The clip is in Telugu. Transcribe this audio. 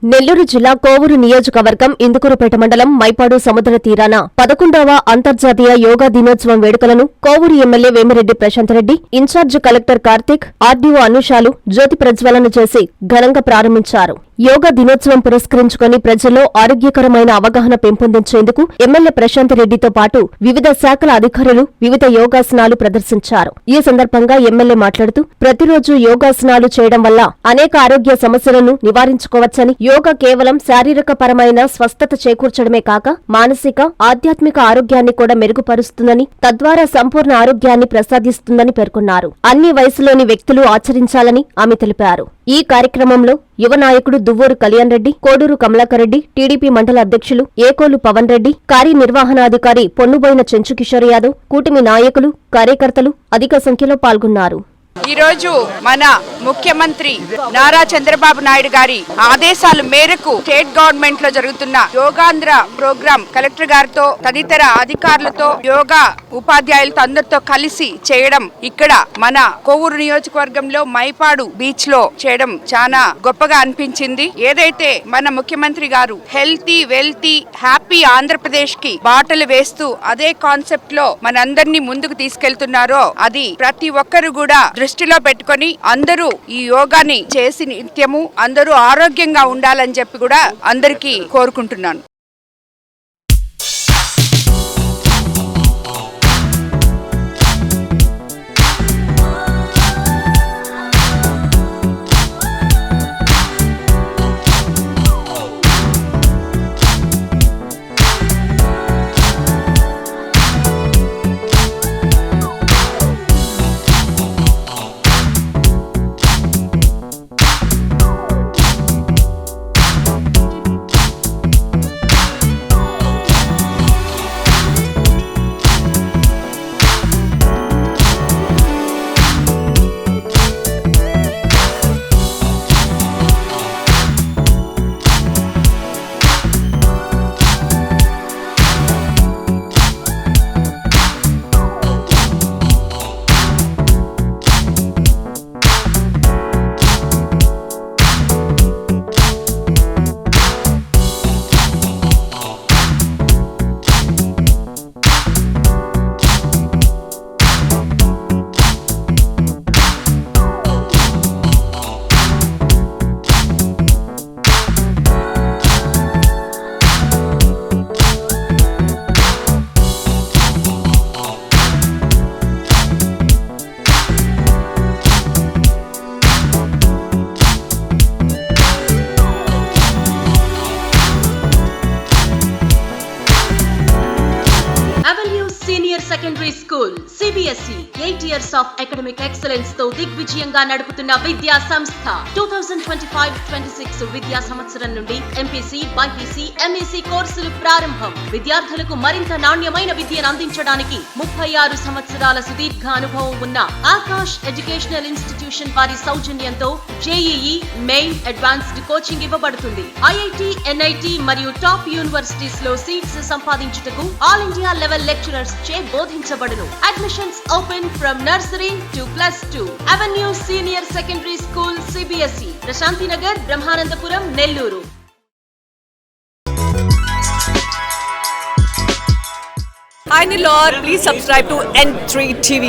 నెల్లూరు జిల్లా కోవూరు నియోజకవర్గం ఇందుకూరుపేట మండలం మైపాడు సముద్ర తీరాన 11వ అంతర్జాతీయ యోగా దినోత్సవం వేడుకలను Kovur MLA Vemireddy Prashanth Reddy, in-charge collector Karthik, RDO అనూషాలు జ్యోతి ప్రజ్వలన చేసి ఘనంగా ప్రారంభించారు. యోగా దినోత్సవం పురస్కరించుకుని ప్రజల్లో ఆరోగ్యకరమైన అవగాహన పెంపొందించేందుకు ఎమ్మెల్యే ప్రశాంత్ రెడ్డితో పాటు వివిధ శాఖల అధికారులు వివిధ యోగాసనాలు ప్రదర్శించారు. ఈ సందర్భంగా ఎమ్మెల్యే మాట్లాడుతూ ప్రతిరోజు యోగాసనాలు చేయడం వల్ల అనేక ఆరోగ్య సమస్యలను నివారించుకోవచ్చని, యోగా కేవలం శారీరక పరమైన స్వస్థత చేకూర్చడమే కాక మానసిక, ఆధ్యాత్మిక ఆరోగ్యాన్ని కూడా మెరుగుపరుస్తుందని, తద్వారా సంపూర్ణ ఆరోగ్యాన్ని ప్రసాదిస్తుందని పేర్కొన్నారు. అన్ని వయసులోని వ్యక్తులు ఆచరించాలని ఆమె తెలిపారు. ఈ కార్యక్రమంలో యువ నాయకుడు దువ్వూరు కళ్యాణ్ రెడ్డి, కోడూరు కమలాకర్ రెడ్డి, టీడీపీ మండల అధ్యక్షులు ఏకోలు పవన్ రెడ్డి, కార్యనిర్వహణాధికారి పొన్నుబోయిన చెంచు కిషోర్ యాదవ్, కూటమి నాయకులు, కార్యకర్తలు అధిక సంఖ్యలో పాల్గొన్నారు. ఈరోజు మన ముఖ్యమంత్రి నారా చంద్రబాబు నాయుడు గారి ఆదేశాల మేరకు స్టేట్ గవర్నమెంట్ లో జరుగుతున్న యోగాంధ్ర ప్రోగ్రాం కలెక్టర్ గారితో తదితర అధికారులతో యోగా ఉపాధ్యాయులతో అందరితో కలిసి చేయడం ఇక్కడ మన కోవూరు నియోజకవర్గంలో మైపాడు బీచ్ లో చేయడం చాలా గొప్పగా అనిపించింది. ఏదైతే మన ముఖ్యమంత్రి గారు హెల్తీ వెల్తీ హ్యాపీ ఆంధ్రప్రదేశ్ కి బాటలు వేస్తూ అదే కాన్సెప్ట్ లో మనందరినీ ముందుకు తీసుకెళ్తున్నారో అది ప్రతి ఒక్కరు కూడా దృష్టిలో పెట్టుకొని అందరూ ఈ యోగాని చేసి నిత్యము అందరూ ఆరోగ్యంగా ఉండాలని చెప్పి కూడా అందరికీ కోరుకుంటున్నాను. Secondary school CBSE 8 years of academic excellence తో దిగ్విజయంగా నడుపుతున్న విద్యా సంస్థ 2025-26 విద్యా సంవత్సరం నుండి MPC, BPC, MEC కోర్సులు ప్రారంభం. విద్యార్థులకు మరింత నాణ్యమైన విద్యను అందించడానికి 36 సంవత్సరాల సుదీర్ఘ అనుభవం ఉన్న ఆకాష్ ఎడ్యుకేషనల్ ఇన్స్టిట్యూషన్ వారి సౌజన్యంతో JEE మెయిన్ అడ్వాన్స్డ్ కోచింగ్ ఇవ్వబడుతుంది. IIT, NIT మరియు టాప్ యూనివర్సిటీస్ లో సీట్స్ సంపాదించుటకు ఆల్ ఇండియా లెవెల్ లెక్చరర్స్ చే బోధించబడును. Admissions open from nursery to +2. Avenue senior secondary school CBSE, Prashanti Nagar, Brahmanandapuram, Nellore. Hi Nilor, please subscribe to N3 TV.